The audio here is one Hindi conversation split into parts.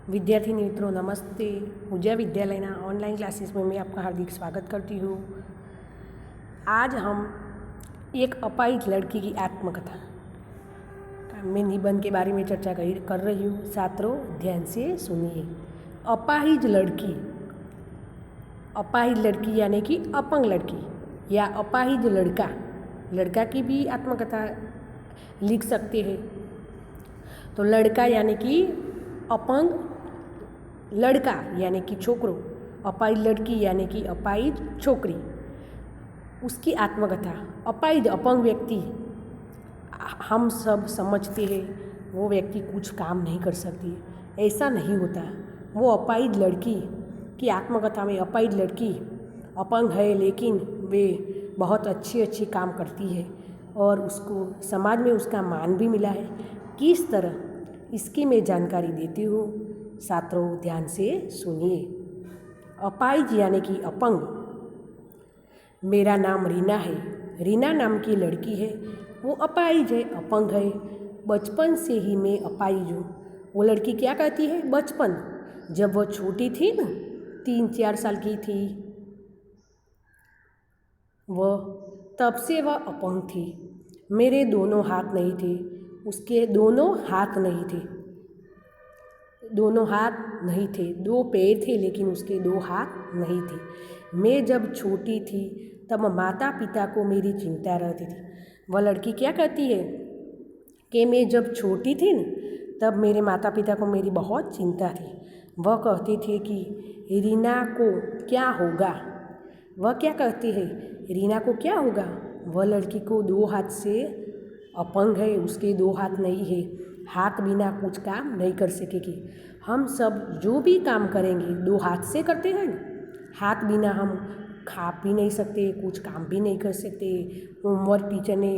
विद्यार्थी मित्रों नमस्ते। ऊर्जा विद्यालयना ऑनलाइन क्लासेस में मैं आपका हार्दिक स्वागत करती हूँ। आज हम एक अपाहिज लड़की की आत्मकथा में निबंध के बारे में चर्चा कर रही हूँ। छात्रों ध्यान से सुनिए। अपाहिज लड़की यानी कि अपंग लड़की या अपाहिज लड़का की भी आत्मकथा लिख सकते हैं। तो लड़का यानी कि अपंग लड़का यानी कि छोकरो, अपाहिज लड़की यानी कि अपाहिज छोकरी, उसकी आत्मकथा। अपाहिज अपंग व्यक्ति हम सब समझते हैं वो व्यक्ति कुछ काम नहीं कर सकती, ऐसा नहीं होता। वो अपाहिज लड़की की आत्मकथा में अपाहिज लड़की अपंग है लेकिन वे बहुत अच्छे काम करती है और उसको समाज में उसका मान भी मिला है। किस तरह इसकी मैं जानकारी देती हूँ, छात्रों ध्यान से सुनिए। अपाहिज यानी कि अपंग। मेरा नाम रीना है। रीना नाम की लड़की है, वो अपाहिज है, अपंग है। बचपन से ही मैं अपाहिज हूँ। वो लड़की क्या कहती है? बचपन जब वो छोटी थी ना, 3-4 साल की थी, वह तब से वह अपंग थी। मेरे दोनों हाथ नहीं थे, उसके दोनों हाथ नहीं थे। दोनों हाथ नहीं थे, 2 पैर थे लेकिन उसके 2 हाथ नहीं थे। मैं जब छोटी थी तब माता पिता को मेरी चिंता रहती थी। वह लड़की क्या कहती है कि मैं जब छोटी थी न तब मेरे माता पिता को मेरी बहुत चिंता थी। वह कहते थे कि रीना को क्या होगा। वह क्या कहती है? रीना को क्या होगा। वह लड़की को 2 हाथ से अपंग है, उसके 2 हाथ नहीं है, हाथ बिना कुछ काम नहीं कर सकेगी। हम सब जो भी काम करेंगे 2 हाथ से करते हैं ना, हाथ बिना हम खा पी नहीं सकते, कुछ काम भी नहीं कर सकते। होमवर्क टीचर ने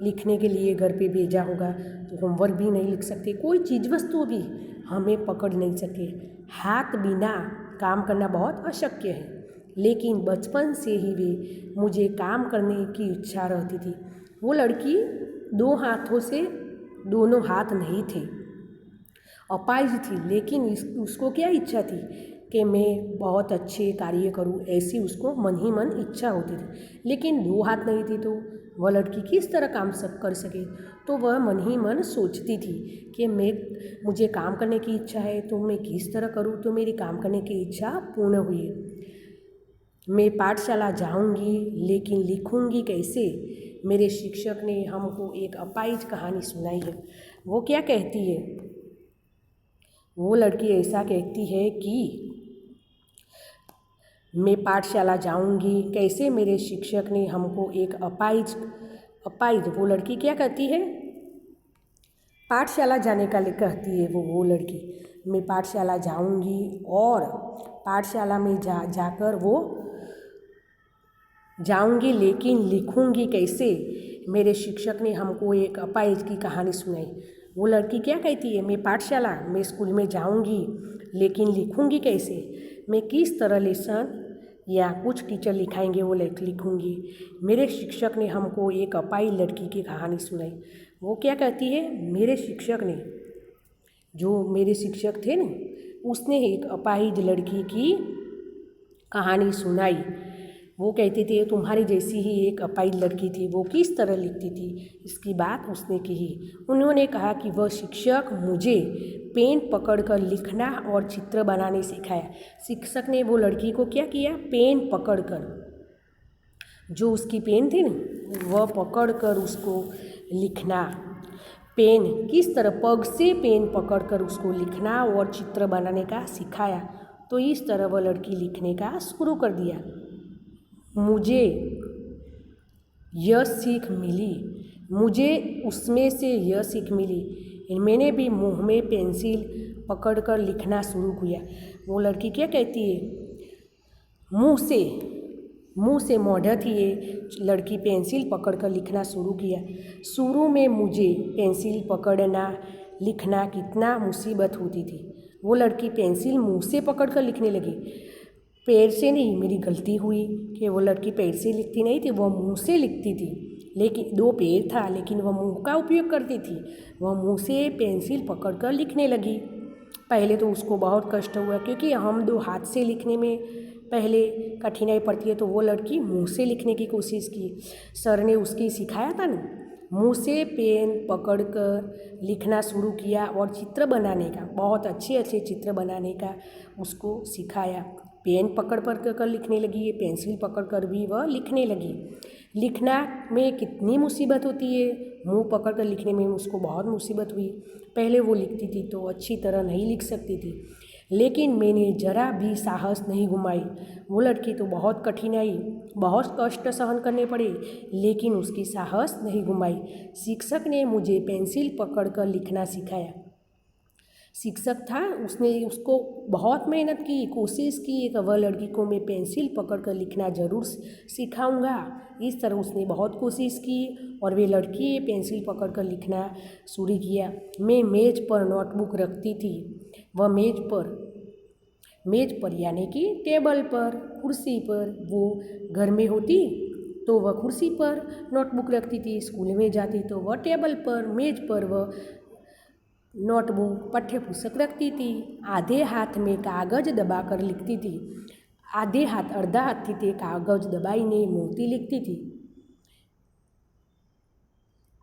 लिखने के लिए घर पे भेजा होगा तो होमवर्क भी नहीं लिख सकते, कोई चीज़ वस्तु भी हमें पकड़ नहीं सके। हाथ बिना काम करना बहुत अशक्य है। लेकिन बचपन से ही वे मुझे काम करने की इच्छा रहती थी। वो लड़की 2 हाथों से, दोनों हाथ नहीं थे, अपाहिज थी, लेकिन उसको क्या इच्छा थी कि मैं बहुत अच्छे कार्य करूं, ऐसी उसको मन ही मन इच्छा होती थी। लेकिन 2 हाथ नहीं थी तो वह लड़की किस तरह काम कर सके। तो वह मन ही मन सोचती थी कि मुझे काम करने की इच्छा है तो मैं किस तरह करूं तो मेरी काम करने की इच्छा पूर्ण हुई। मैं पाठशाला जाऊंगी लेकिन लिखूंगी कैसे। मेरे शिक्षक ने हमको एक अपाहिज कहानी सुनाई है। वो क्या कहती है? वो लड़की ऐसा कहती है कि मैं पाठशाला जाऊंगी कैसे। मेरे शिक्षक ने हमको एक अपाहिज वो लड़की क्या कहती है? पाठशाला जाने का कहती है वो लड़की। मैं पाठशाला जाऊंगी और पाठशाला में जाकर वो जाऊंगी लेकिन लिखूंगी कैसे। मेरे शिक्षक ने हमको एक अपाहिज की कहानी सुनाई। वो लड़की क्या कहती है? मैं स्कूल में जाऊंगी लेकिन लिखूंगी कैसे। मैं किस तरह लेसन या कुछ टीचर लिखाएंगे वो लिखूंगी। मेरे शिक्षक ने हमको एक अपाहिज लड़की की कहानी सुनाई। वो क्या कहती है? मेरे शिक्षक थे ना, उसने एक अपाहिज लड़की की कहानी सुनाई। वो कहते थे तुम्हारी जैसी ही एक अपाहिज लड़की थी, वो किस तरह लिखती थी, इसकी बात उसने कही। उन्होंने कहा कि वह शिक्षक मुझे पेन पकड़कर लिखना और चित्र बनाने सिखाया। शिक्षक ने वो लड़की को क्या किया? पेन पकड़कर, जो उसकी पेन थी ना, वह पकड़कर उसको लिखना, पेन किस तरह पग से पेन पकड़कर उसको लिखना और चित्र बनाने का सिखाया। तो इस तरह वह लड़की लिखने का शुरू कर दिया। मुझे यह सीख मिली, मुझे उसमें से यह सीख मिली। मैंने भी मुंह में पेंसिल पकड़कर लिखना शुरू किया। वो लड़की क्या कहती है? मुंह से मोढ़ा थी ये लड़की पेंसिल पकड़कर लिखना शुरू किया। शुरू में मुझे पेंसिल पकड़ना लिखना कितना मुसीबत होती थी। वो लड़की पेंसिल मुंह से पकड़कर लिखने लगी, पैर से नहीं। मेरी गलती हुई कि वो लड़की पैर से लिखती नहीं थी, वह मुंह से लिखती थी। लेकिन 2 पैर था लेकिन वह मुंह का उपयोग करती थी। वह मुंह से पेंसिल पकड़कर लिखने लगी। पहले तो उसको बहुत कष्ट हुआ, क्योंकि हम दो हाथ से लिखने में पहले कठिनाई पड़ती है, तो वो लड़की मुंह से लिखने की कोशिश की। सर ने उसकी सिखाया था ना, मुंह से पेन पकड़कर लिखना शुरू किया और चित्र बनाने का, बहुत अच्छे अच्छे चित्र बनाने का उसको सिखाया। पेन पकड़ कर लिखने लगी, पेंसिल पकड़ कर भी वह लिखने लगी। लिखना में कितनी मुसीबत होती है, मुंह पकड़ कर लिखने में उसको बहुत मुसीबत हुई। पहले वो लिखती थी तो अच्छी तरह नहीं लिख सकती थी, लेकिन मैंने ज़रा भी साहस नहीं घुमाई। वो लड़की तो बहुत कठिनाई, बहुत कष्ट सहन करने पड़े, लेकिन उसकी साहस नहीं घुमाई। शिक्षक ने मुझे पेंसिल पकड़कर लिखना सिखाया। शिक्षक था, उसने उसको बहुत मेहनत की, कोशिश की कि वह लड़की को मैं पेंसिल पकड़कर लिखना ज़रूर सिखाऊंगा। इस तरह उसने बहुत कोशिश की और वे लड़की पेंसिल पकड़कर लिखना शुरू किया। मैं मेज़ पर नोटबुक रखती थी, वह मेज़ पर यानी कि टेबल पर, कुर्सी पर, वो घर में होती तो वह कुर्सी पर नोटबुक रखती थी, स्कूल में जाती तो वह टेबल पर, मेज़ पर वह नोटबुक पाठ्य पुस्तक रखती थी। आधे हाथ में कागज दबाकर लिखती थी, आधे हाथ अर्धा हाथથી તે कागज દબાઈને મોતી लिखती थी।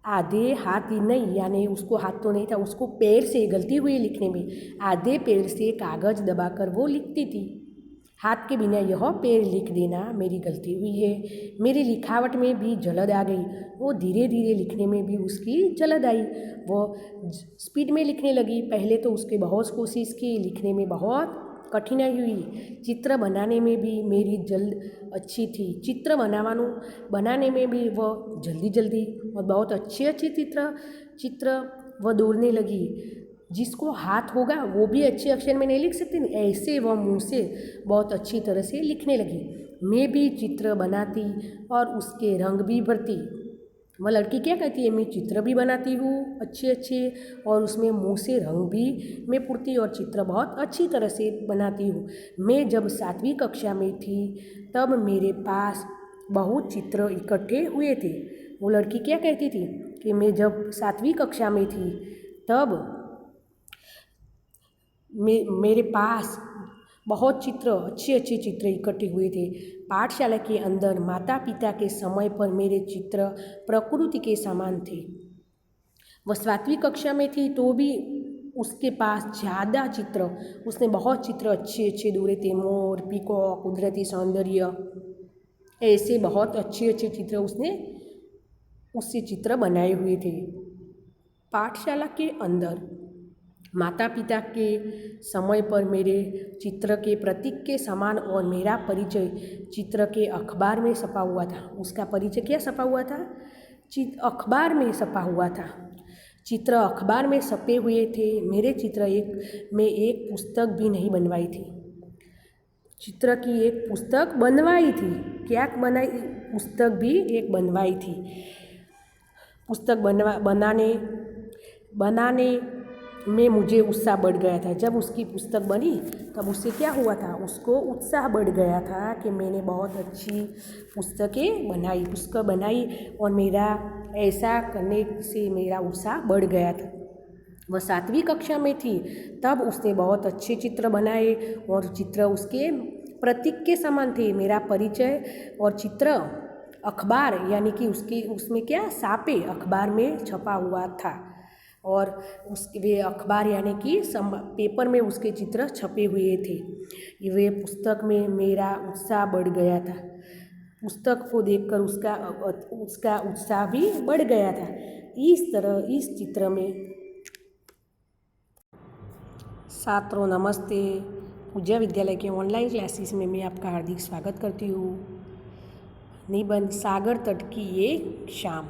आधे हाथ ही नहीं, यानी उसको हाथ तो नहीं था, उसको पैर से, गलती हुई लिखने में, आधे पैर से कागज दबाकर वो लिखती थी। हाथ के बिना यह पैर लिख देना मेरी गलती हुई है। मेरी लिखावट में भी जल्द आ गई, वो धीरे धीरे लिखने में भी उसकी जल्द आई। वो स्पीड में लिखने लगी। पहले तो उसके बहुत कोशिश की, लिखने में बहुत कठिनाई हुई। चित्र बनाने में भी मेरी जल्द अच्छी थी, चित्र बनाने में भी वह जल्दी और बहुत अच्छे चित्र वह दौड़ने लगी। जिसको हाथ होगा वो भी अच्छे अक्षर में नहीं लिख सकती, ऐसे वह मुंह से बहुत अच्छी तरह से लिखने लगी। मैं भी चित्र बनाती और उसके रंग भी भरती। वह लड़की क्या कहती है, मैं चित्र भी बनाती हूँ अच्छे और उसमें मुंह से रंग भी मैं पूरती और चित्र बहुत अच्छी तरह से बनाती हूँ। मैं जब 7वीं कक्षा में थी तब मेरे पास बहुत चित्र इकट्ठे हुए थे। वो लड़की क्या कहती थी कि मैं जब 7वीं कक्षा में थी तब मेरे पास बहुत अच्छे चित्र इकट्ठे हुए थे। पाठशाला के अंदर माता पिता के समय पर मेरे चित्र प्रकृति के समान थे। वह 7वीं कक्षा में थी तो भी उसके पास ज़्यादा चित्र, उसने बहुत चित्र अच्छे दौरे थे। मोर, पीकॉक, कुदरती सौंदर्य, ऐसे बहुत अच्छे चित्र उससे चित्र बनाए हुए थे। पाठशाला के अंदर माता पिता के समय पर मेरे चित्र के प्रतीक के समान और मेरा परिचय चित्र के अखबार में छपा हुआ था। उसका परिचय क्या छपा हुआ था? अखबार में छपा हुआ था। चित्र अखबार में छपे हुए थे। मेरे चित्र में एक पुस्तक भी नहीं बनवाई थी। चित्र की एक पुस्तक बनवाई थी। क्या बनाई? पुस्तक भी एक बनवाई थी। पुस्तक बनाने में मुझे उत्साह बढ़ गया था। जब उसकी पुस्तक बनी तब उससे क्या हुआ था, उसको उत्साह बढ़ गया था कि मैंने बहुत अच्छी पुस्तक बनाई और मेरा ऐसा करने से मेरा उत्साह बढ़ गया था। वह 7वीं कक्षा में थी तब उसने बहुत अच्छे चित्र बनाए और चित्र उसके प्रतीक के समान थे। मेरा परिचय और चित्र अखबार यानी कि उसमें क्या सापे अखबार में छपा हुआ था और वे अखबार यानी कि पेपर में उसके चित्र छपे हुए थे। वे पुस्तक में मेरा उत्साह बढ़ गया था। पुस्तक को देखकर उसका उत्साह भी बढ़ गया था। इस तरह इस चित्र में छात्रों नमस्ते। पूज्य विद्यालय के ऑनलाइन क्लासेस में मैं आपका हार्दिक स्वागत करती हूँ। निबंध सागर तट की एक शाम।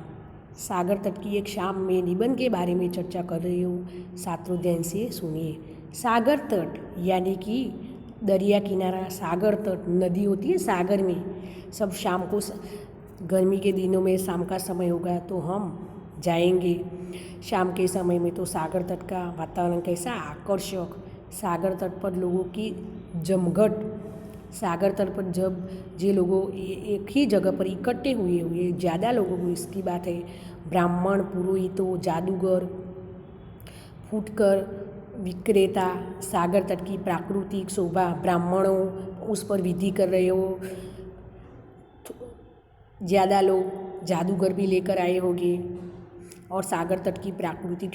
सागर तट की एक शाम में निबंध के बारे में चर्चा कर रही हूँ। छात्रों ध्यान से सुनिए। सागर तट यानी कि दरिया किनारा। सागर तट नदी होती है सागर में। सब शाम को गर्मी के दिनों में शाम का समय होगा तो हम जाएंगे। शाम के समय में तो सागर तट का वातावरण कैसा आकर्षक, सागर तट पर लोगों की जमघट। सागर तट पर जब जे लोगों एक ही जगह पर इकट्ठे हुए ज़्यादा लोगों को, इसकी बात है। ब्राह्मण, पुरोहितों, जादूगर, फुटकर, विक्रेता सागर तट की प्राकृतिक शोभा, ब्राह्मणों उस पर विधि कर रहे हो, ज़्यादा लोग जादूगर भी लेकर आए होंगे। और सागर तट की प्राकृतिक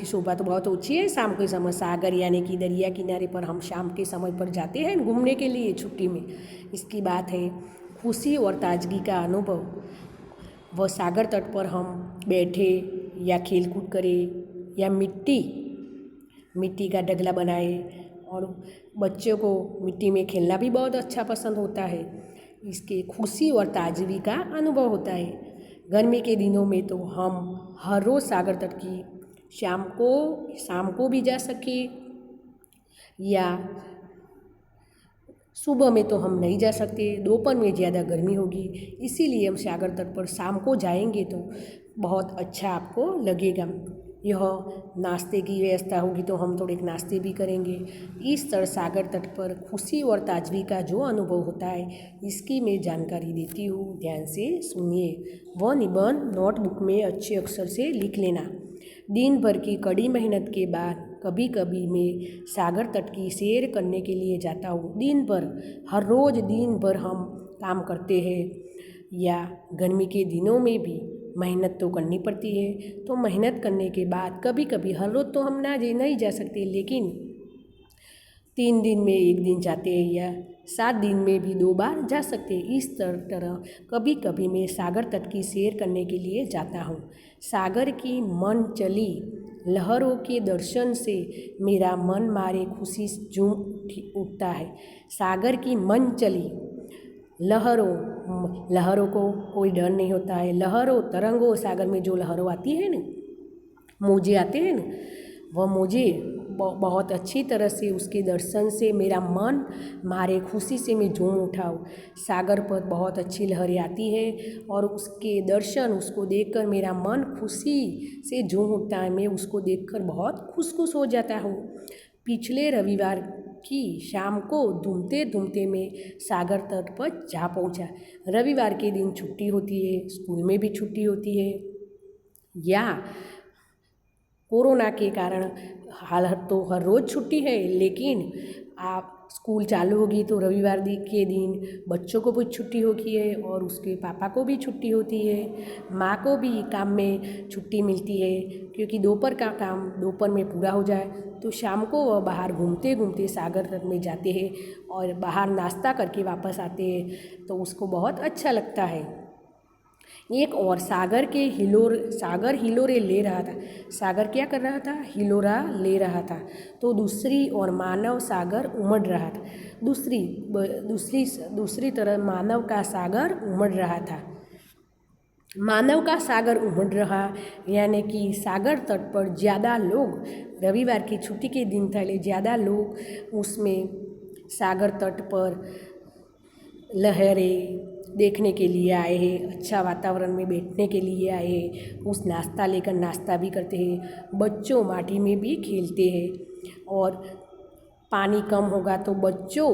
शोभा तो बहुत ऊँची है। शाम के समय सागर यानी कि दरिया किनारे पर हम शाम के समय पर जाते हैं घूमने के लिए छुट्टी में। इसकी बात है खुशी और ताजगी का अनुभव। वह सागर तट पर हम बैठे या खेल कूद करें या मिट्टी का डगला बनाए, और बच्चों को मिट्टी में खेलना भी बहुत अच्छा पसंद होता है। इसके खुशी और ताजगी का अनुभव होता है। गर्मी के दिनों में तो हम हर रोज़ सागर तट की शाम को भी जा सके, या सुबह में तो हम नहीं जा सकते, दोपहर में ज़्यादा गर्मी होगी, इसीलिए हम सागर तट पर शाम को जाएंगे तो बहुत अच्छा आपको लगेगा। यह नाश्ते की व्यवस्था होगी तो हम थोड़े नाश्ते भी करेंगे। इस तरह सागर तट पर खुशी और ताजगी का जो अनुभव होता है इसकी मैं जानकारी देती हूँ, ध्यान से सुनिए। वह निबंध नोटबुक में अच्छे अक्षर से लिख लेना। दिन भर की कड़ी मेहनत के बाद कभी कभी मैं सागर तट की सैर करने के लिए जाता हूँ। दिन भर हर रोज़ दिन भर हम काम करते हैं, या गर्मी के दिनों में भी मेहनत तो करनी पड़ती है। तो मेहनत करने के बाद कभी कभी हर रोज़ तो हम नहीं जा सकते, लेकिन 3 दिन में 1 दिन जाते हैं या 7 दिन में भी 2 बार जा सकते हैं। इस तरह कभी कभी मैं सागर तट की सैर करने के लिए जाता हूँ। सागर की मन चली लहरों के दर्शन से मेरा मन मारे खुशी झूम उठता है। सागर की मन चली लहरों को कोई डर नहीं होता है। लहरों तरंगों सागर में जो लहरों आती है ना, मौजे आते हैं ना, वह मौजे बहुत अच्छी तरह से उसके दर्शन से मेरा मन मारे खुशी से मैं झूम उठाऊँ। सागर पर बहुत अच्छी लहरें आती है और उसके दर्शन उसको देखकर मेरा मन खुशी से झूम उठता है। मैं उसको देखकर बहुत खुश हो जाता हूँ। पिछले रविवार की शाम को घूमते घूमते मैं सागर तट पर जा पहुँचा। रविवार के दिन छुट्टी होती है, स्कूल में भी छुट्टी होती है, या कोरोना के कारण हाल तो हर रोज़ छुट्टी है, लेकिन आप स्कूल चालू होगी तो रविवार के दिन बच्चों को भी छुट्टी होती है और उसके पापा को भी छुट्टी होती है। माँ को भी काम में छुट्टी मिलती है, क्योंकि दोपहर का काम दोपहर में पूरा हो जाए तो शाम को वह बाहर घूमते घूमते सागर तट में जाते हैं और बाहर नाश्ता करके वापस आते हैं, तो उसको बहुत अच्छा लगता है। एक और सागर हिलोरे ले रहा था। सागर क्या कर रहा था? हिलोरा ले रहा था। तो दूसरी ओर मानव सागर उमड़ रहा था। दूसरी तरह मानव का सागर उमड़ रहा था। मानव का सागर उमड़ रहा यानी कि सागर तट पर ज़्यादा लोग, रविवार की छुट्टी के दिन था, ज़्यादा लोग उसमें सागर तट पर लहरें देखने के लिए आए हैं, अच्छा वातावरण में बैठने के लिए आए हैं। उस नाश्ता लेकर नाश्ता भी करते हैं। बच्चों माटी में भी खेलते हैं और पानी कम होगा तो बच्चों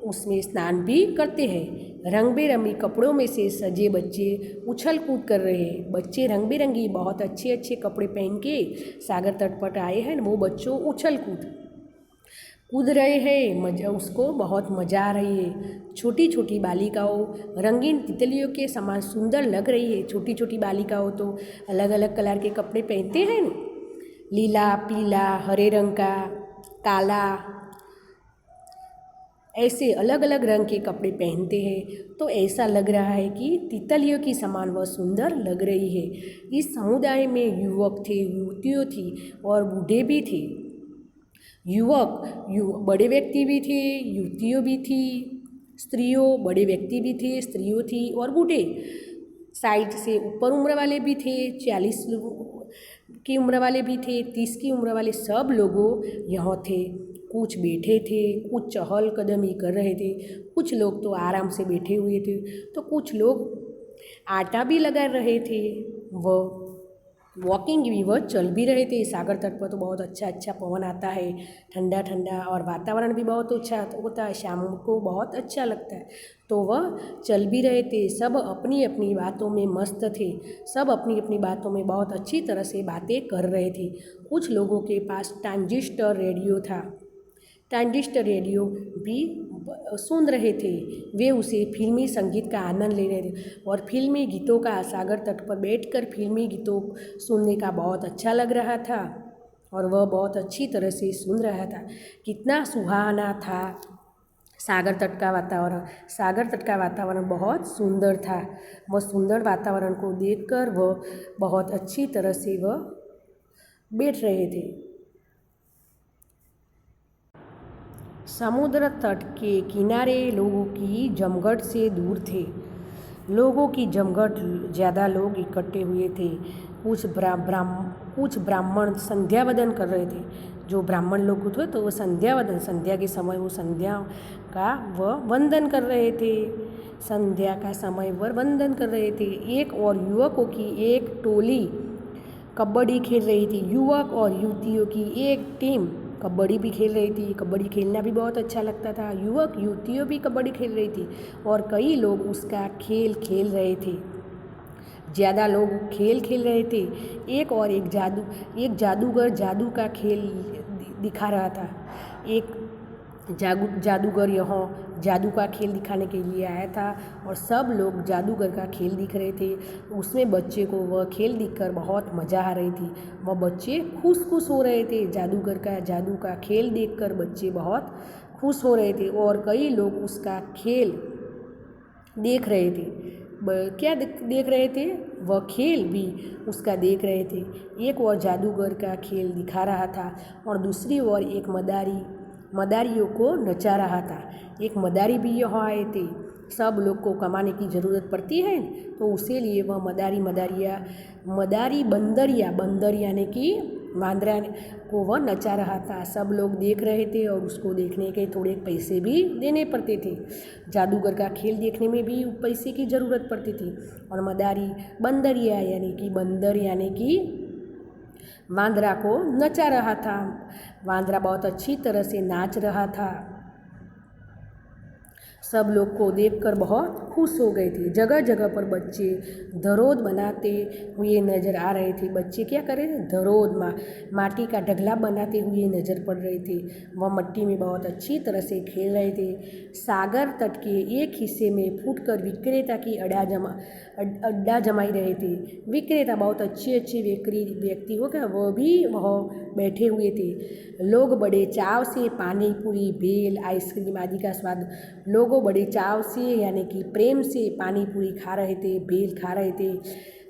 उसमें स्नान भी करते हैं। रंग बिरंगी कपड़ों में से सजे बच्चे उछल कूद कर रहे हैं। बच्चे रंग बिरंगी बहुत अच्छे अच्छे कपड़े पहन के सागर तट पर आए हैं। वो बच्चों उछल कूद रहे हैं, उसको बहुत मज़ा आ रही है। छोटी छोटी बालिकाओं रंगीन तितलियों के समान सुंदर लग रही है। छोटी छोटी बालिकाओं तो अलग अलग कलर के कपड़े पहनते हैं, नीला, पीला, हरे रंग का, काला, ऐसे अलग अलग रंग के कपड़े पहनते हैं। तो ऐसा लग रहा है कि तितलियों की समान वह सुंदर लग रही है। इस समुदाय में युवक थे, युवतियों थी और बूढ़े भी थे। बड़े व्यक्ति भी थे, युवतियों भी थी, बड़े व्यक्ति भी थे, स्त्रियों थी और बूढ़े। साइड से ऊपर उम्र वाले भी थे, 40 की उम्र वाले भी थे, 30 की उम्र वाले, सब लोगों यहाँ थे। कुछ बैठे थे, कुछ चहल कदमी कर रहे थे, कुछ लोग तो आराम से बैठे हुए थे, तो कुछ लोग आटा भी लगा रहे थे। वह वॉकिंग भी वह चल भी रहे थे। सागर तट पर तो बहुत अच्छा अच्छा पवन आता है, ठंडा ठंडा, और वातावरण भी बहुत अच्छा होता है, शाम को बहुत अच्छा लगता है। तो वह चल भी रहे थे, सब अपनी अपनी बातों में मस्त थे, सब अपनी अपनी बातों में बहुत अच्छी तरह से बातें कर रहे थे। कुछ लोगों के पास ट्रांजिस्टर रेडियो था, ट्रांजिस्टर रेडियो भी सुन रहे थे। वे उसे फिल्मी संगीत का आनंद ले रहे थे, और फिल्मी गीतों का सागर तट पर बैठकर फिल्मी गीतों सुनने का बहुत अच्छा लग रहा था, और वह बहुत अच्छी तरह से सुन रहा था। कितना सुहाना था सागर तट का वातावरण। सागर तट का वातावरण बहुत सुंदर था। वह सुंदर वातावरण को देखकर वह बहुत अच्छी तरह से वह बैठ रहे थे। समुद्र तट के किनारे लोगों की जमघट से दूर थे। लोगों की जमघट, ज़्यादा लोग इकट्ठे हुए थे। कुछ ब्राह्मण संध्या वंदन कर रहे थे। जो ब्राह्मण लोग थे तो वो संध्या के समय वो संध्या का वह वंदन कर रहे थे। संध्या का समय वह वंदन कर रहे थे। एक और युवकों की एक टोली कबड्डी खेल रही थी। युवक और युवतियों की एक टीम कबड्डी भी खेल रही थी। कबड्डी खेलना भी बहुत अच्छा लगता था। युवक युवतियों भी कबड्डी खेल रही थी, और कई लोग उसका खेल खेल रहे थे। ज़्यादा लोग खेल खेल रहे थे। एक जादूगर जादू का खेल दिखा रहा था। एक जादूगर यहाँ जादू का खेल दिखाने के लिए आया था, और सब लोग जादूगर का खेल दिख रहे थे। उसमें बच्चे को वह खेल दिखकर बहुत मज़ा आ रही थी। वह बच्चे खुश हो रहे थे। जादूगर का जादू का खेल देखकर बच्चे बहुत खुश हो रहे थे, और कई लोग उसका खेल देख रहे थे। क्या देख रहे थे? वह खेल भी उसका देख रहे थे। एक और जादूगर का खेल दिखा रहा था, और दूसरी ओर एक मदारियों को नचा रहा था। एक मदारी भी यहाँ आए थे। सब लोग को कमाने की ज़रूरत पड़ती है, तो उसे लिए वह बंदर यानी कि वांदरा को वह नचा रहा था। सब लोग देख रहे थे, और उसको देखने के थोड़े पैसे भी देने पड़ते थे। जादूगर का खेल देखने में भी पैसे की ज़रूरत पड़ती थी। और बंदर यानी कि वांदरा को नचा रहा था। वांदरा बहुत अच्छी तरह से नाच रहा था। सब लोग को देखकर बहुत खुश हो गए थे। जगह जगह पर बच्चे धरोद बनाते हुए नज़र आ रहे थे। बच्चे क्या कर रहे थे? धरोद माटी का ढगला बनाते हुए नज़र पड़ रहे थे। वह मिट्टी में बहुत अच्छी तरह से खेल रहे थे। सागर तट के एक हिस्से में फूटकर विक्रेता की अड्डा जमाई रहे थे। विक्रेता बहुत अच्छे व्यक्ति हो गए, वह भी वह बैठे हुए थे। लोग बड़े चाव से पानी पूरी, भेल, आइसक्रीम आदि का स्वाद, लोगों बड़े चाव से यानी कि प्रेम से पानी पूरी खा रहे थे, भेल खा रहे थे।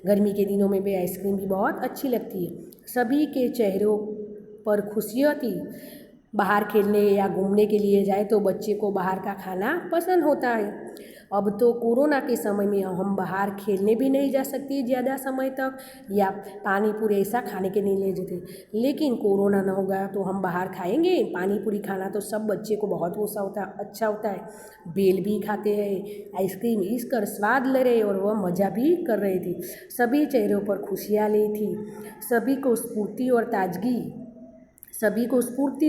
गर्मी के दिनों में भी आइसक्रीम भी बहुत अच्छी लगती है। सभी के चेहरों पर खुशियाँ थी। बाहर खेलने या घूमने के लिए जाए तो बच्चे को बाहर का खाना पसंद होता है। अब तो कोरोना के समय में हम बाहर खेलने भी नहीं जा सकते ज़्यादा समय तक, या पानी पूरी ऐसा खाने के नहीं ले जाते। लेकिन कोरोना ना होगा तो हम बाहर खाएंगे। पानी पूरी खाना तो सब बच्चे को बहुत अच्छा होता है। बेल भी खाते हैं, आइसक्रीम इसकर स्वाद ले रहे, और वह मज़ा भी कर रहे थे। सभी चेहरों पर खुशियाँ ली थी। सभी को स्फूर्ति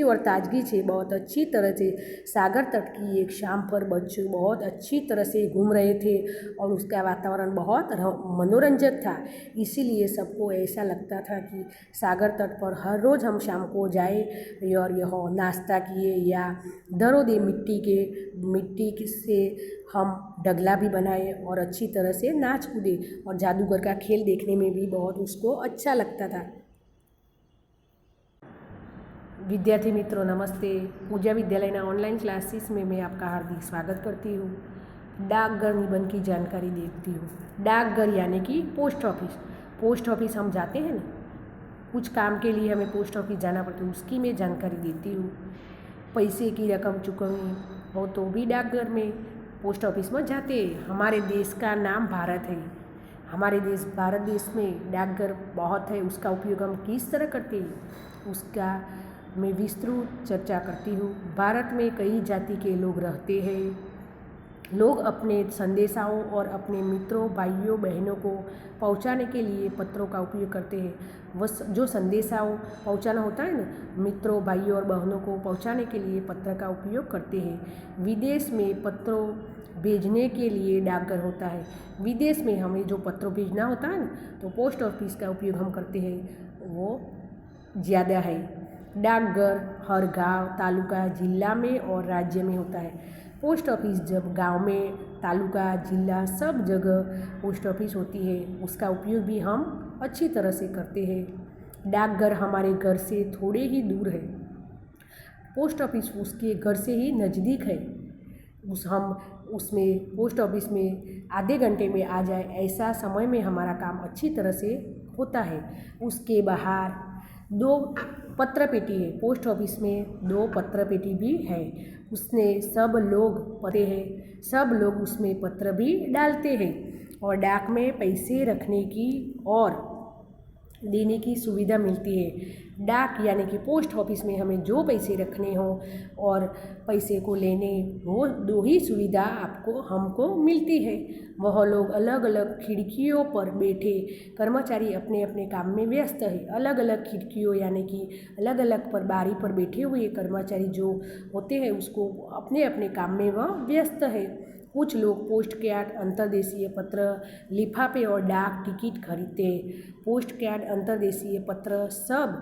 और ताजगी से बहुत अच्छी तरह से सागर तट की एक शाम पर बच्चे बहुत अच्छी तरह से घूम रहे थे, और उसका वातावरण बहुत मनोरंजक था। इसीलिए सबको ऐसा लगता था कि सागर तट पर हर रोज़ हम शाम को जाए, और यह नाश्ता किए, या धरोदे मिट्टी से हम डगला भी बनाए, और अच्छी तरह से नाच कूदे। और जादूगर का खेल देखने में भी बहुत उसको अच्छा लगता था। विद्यार्थी मित्रों नमस्ते। पूजा विद्यालयना ऑनलाइन क्लासेस में मैं आपका हार्दिक स्वागत करती हूँ। डाकघर निबंध की जानकारी देती हूँ। डाकघर यानी कि पोस्ट ऑफिस हम जाते हैं ना, कुछ काम के लिए हमें पोस्ट ऑफिस जाना पड़ता है, उसकी मैं जानकारी देती हूँ। पैसे की रकम चुकवनी हो तो भी डाकघर में, पोस्ट ऑफिस में जाते। हमारे देश का नाम भारत है। भारत देश में डाकघर बहुत है। उसका उपयोग हम किस तरह करते हैं उसका मैं विस्तृत चर्चा करती हूँ। भारत में कई जाति के लोग रहते हैं। लोग अपने संदेशाओं और अपने मित्रों, भाइयों, बहनों को पहुंचाने के लिए पत्रों का उपयोग करते हैं। वह जो संदेशाओं पहुंचाना होता है ना, मित्रों, भाइयों और बहनों को पहुंचाने के लिए पत्र का उपयोग करते हैं। विदेश में पत्रों भेजने के लिए डाकघर होता है। विदेश में हमें जो पत्र भेजना होता है ना, तो पोस्ट ऑफिस का उपयोग हम करते हैं, वो ज़्यादा है। डाकघर हर गांव, तालुका, जिला में और राज्य में होता है। पोस्ट ऑफिस जब गांव में, तालुका, जिला सब जगह पोस्ट ऑफिस होती है, उसका उपयोग भी हम अच्छी तरह से करते हैं। डाकघर हमारे घर से थोड़े ही दूर है, पोस्ट ऑफिस उसके घर से ही नज़दीक है। हम उसमें पोस्ट ऑफिस में आधे घंटे में आ जाए, ऐसा समय में हमारा काम अच्छी तरह से होता है। उसके बाहर 2 पत्र पेटी है, पोस्ट ऑफिस में 2 पत्र पेटी भी है। उसने सब लोग पढ़ते हैं, सब लोग उसमें पत्र भी डालते हैं और डाक में पैसे रखने की और देने की सुविधा मिलती है। डाक यानी कि पोस्ट ऑफिस में हमें जो पैसे रखने हो और पैसे को लेने, वो 2 ही सुविधा हमको मिलती है। वह लोग अलग अलग खिड़कियों पर बैठे, कर्मचारी अपने अपने काम में व्यस्त है। अलग अलग खिड़कियों यानी कि अलग अलग पर बारी पर बैठे हुए कर्मचारी जो होते हैं, उसको अपने अपने काम में वह व्यस्त है। कुछ लोग पोस्ट कार्ड, अंतर्देशीय पत्र, लिफाफे और डाक टिकट खरीदते हैं। पोस्ट कार्ड, अंतर्देशीय पत्र सब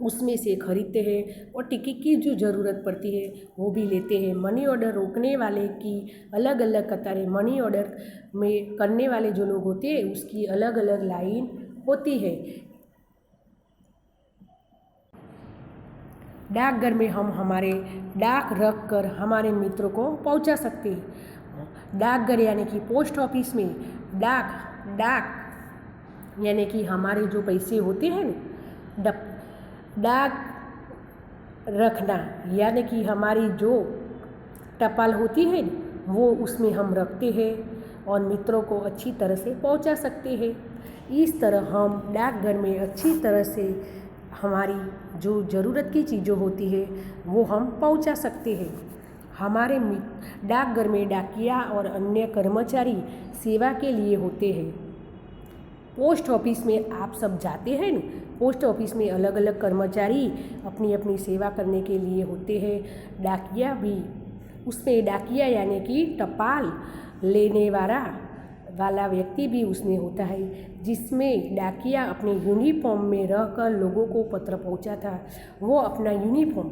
उसमें से खरीदते हैं और टिकट की जो ज़रूरत पड़ती है वो भी लेते हैं। मनी ऑर्डर रोकने वाले की अलग अलग कतारें, मनी ऑर्डर में करने वाले जो लोग होते हैं उसकी अलग अलग लाइन होती है। डाकघर में हम हमारे डाक रख कर हमारे मित्रों को पहुंचा सकते हैं। डाकघर यानी कि पोस्ट ऑफिस में डाक यानी कि हमारे जो पैसे होते हैं ना, डाक रखना यानी कि हमारी जो टपाल होती है वो उसमें हम रखते हैं और मित्रों को अच्छी तरह से पहुंचा सकते हैं। इस तरह हम डाकघर में अच्छी तरह से हमारी जो ज़रूरत की चीज़ें होती है वो हम पहुंचा सकते हैं। हमारे डाकघर में डाकिया और अन्य कर्मचारी सेवा के लिए होते हैं। पोस्ट ऑफिस में आप सब जाते हैं ना, पोस्ट ऑफिस में अलग अलग कर्मचारी अपनी अपनी सेवा करने के लिए होते हैं। डाकिया भी, उसमें डाकिया यानी कि टपाल लेने वाला व्यक्ति भी उसमें होता है, जिसमें डाकिया अपने यूनिफॉर्म में रहकर लोगों को पत्र पहुंचाता है। वो अपना यूनिफॉर्म,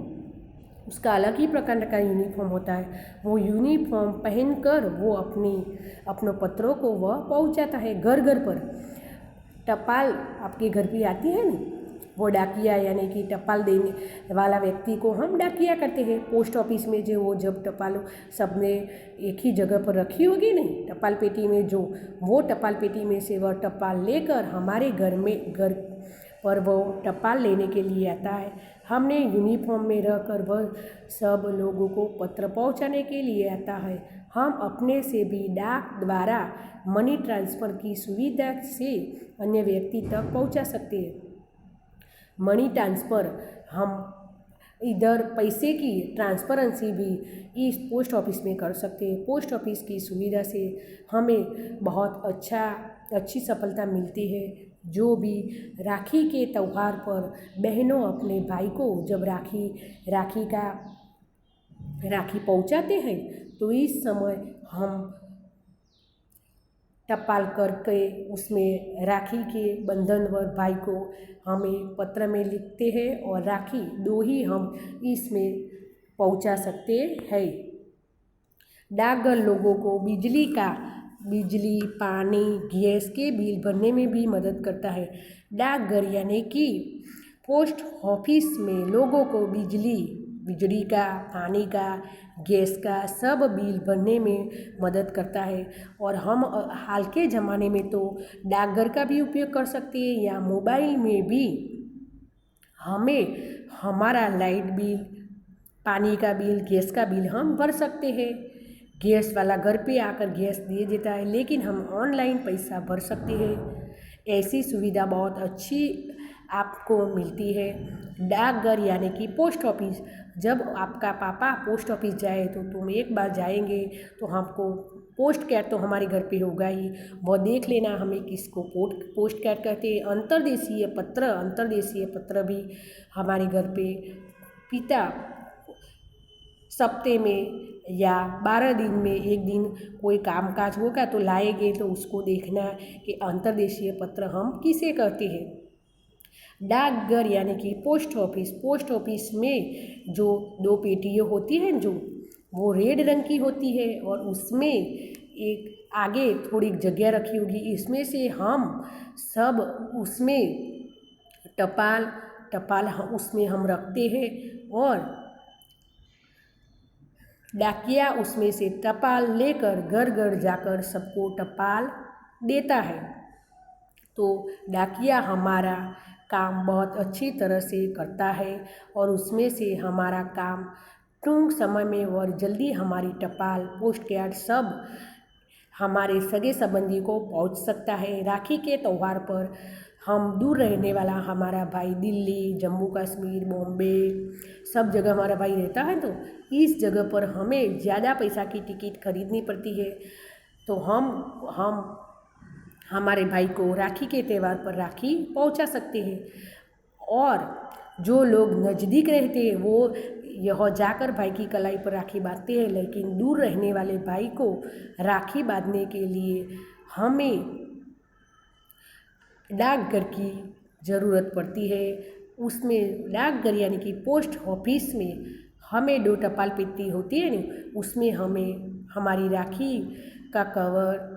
उसका अलग ही प्रकार का यूनिफॉर्म होता है, वो यूनिफॉर्म पहनकर वो अपने पत्रों को वह पहुंचाता है घर घर पर। टपाल आपके घर पे आती है ना, वो डाकिया यानी कि टपाल देने वाला व्यक्ति को हम डाकिया करते हैं। पोस्ट ऑफिस में जो वो जब टपाल सबने एक ही जगह पर रखी होगी नहीं टपाल पेटी में, जो वो टपाल पेटी में से वह टपाल लेकर हमारे घर पर वो टपाल लेने के लिए आता है। हमने यूनिफॉर्म में रहकर वह सब लोगों को पत्र पहुंचाने के लिए आता है। हम अपने से भी डाक द्वारा मनी ट्रांसफ़र की सुविधा से अन्य व्यक्ति तक पहुंचा सकते हैं। मनी ट्रांसफ़र हम इधर पैसे की ट्रांसपेरेंसी भी इस पोस्ट ऑफिस में कर सकते हैं। पोस्ट ऑफिस की सुविधा से हमें बहुत अच्छी सफलता मिलती है। जो भी राखी के त्यौहार पर बहनों अपने भाई को जब राखी पहुंचाते हैं, तो इस समय हम टपाल करके उसमें राखी के बंधन पर भाई को हमें पत्र में लिखते हैं और राखी 2 ही हम इसमें पहुंचा सकते हैं। डाकघर लोगों को बिजली, पानी, गैस के बिल भरने में भी मदद करता है। डाकघर यानी कि पोस्ट ऑफिस में लोगों को बिजली का, पानी का, गैस का सब बिल भरने में मदद करता है। और हम हाल के ज़माने में तो डाकघर का भी उपयोग कर सकते हैं या मोबाइल में भी हमें हमारा लाइट बिल, पानी का बिल, गैस का बिल हम भर सकते हैं। गैस वाला घर पे आकर गैस दे देता है, लेकिन हम ऑनलाइन पैसा भर सकते हैं। ऐसी सुविधा बहुत अच्छी आपको मिलती है। डाकघर यानी कि पोस्ट ऑफिस, जब आपका पापा पोस्ट ऑफिस जाए तो तुम एक बार जाएंगे तो हमको पोस्ट कैट तो हमारे घर पे होगा ही, वो देख लेना हमें किसको पोस्ट कैट कहते हैं। अंतर्देशीय पत्र भी हमारे घर पे पिता सप्ते में या 12 दिन में एक दिन कोई कामकाज होगा तो लाएंगे, तो उसको देखना कि अंतर्देशीय पत्र हम किसे कहते हैं। डाकघर यानी कि पोस्ट ऑफिस में जो 2 पेटियाँ होती हैं जो वो रेड रंग की होती है और उसमें एक आगे थोड़ी जगह रखी होगी, इसमें से हम सब उसमें टपाल उसमें हम रखते हैं और डाकिया उसमें से टपाल लेकर घर घर जाकर सबको टपाल देता है। तो डाकिया हमारा काम बहुत अच्छी तरह से करता है और उसमें से हमारा काम टूंक समय में और जल्दी हमारी टपाल पोस्ट कार्ड सब हमारे सगे संबंधी को पहुंच सकता है। राखी के त्यौहार पर हम दूर रहने वाला हमारा भाई दिल्ली, जम्मू कश्मीर, बॉम्बे सब जगह हमारा भाई रहता है, तो इस जगह पर हमें ज़्यादा पैसा की टिकट खरीदनी पड़ती है। तो हम हमारे भाई को राखी के त्यौहार पर राखी पहुंचा सकते हैं। और जो लोग नज़दीक रहते हैं वो यह जाकर भाई की कलाई पर राखी बांधते हैं, लेकिन दूर रहने वाले भाई को राखी बांधने के लिए हमें डाकघर की ज़रूरत पड़ती है। उसमें डाकघर यानी कि पोस्ट ऑफिस में हमें 2 टपाल पेटी होती है ना, उसमें हमें हमारी राखी का कवर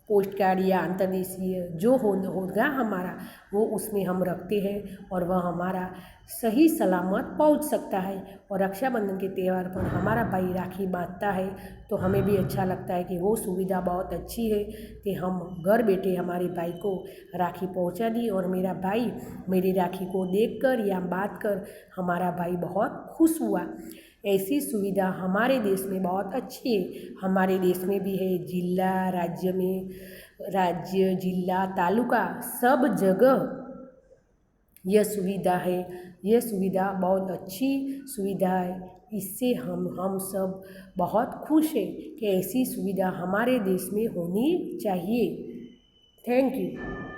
पोस्ट कार्ड या अंतर्देशीय जो होगा हमारा वो उसमें हम रखते हैं और वह हमारा सही सलामत पहुंच सकता है। और रक्षाबंधन के त्यौहार पर हमारा भाई राखी बांधता है तो हमें भी अच्छा लगता है कि वो सुविधा बहुत अच्छी है कि हम घर बैठे हमारे भाई को राखी पहुंचा दी और मेरा भाई मेरी राखी को देखकर या बात कर हमारा भाई बहुत खुश हुआ। ऐसी सुविधा हमारे देश में बहुत अच्छी है। हमारे देश में भी है, राज्य जिला तालुका सब जगह यह सुविधा है। यह सुविधा बहुत अच्छी सुविधा है, इससे हम सब बहुत खुश हैं कि ऐसी सुविधा हमारे देश में होनी चाहिए। Thank you.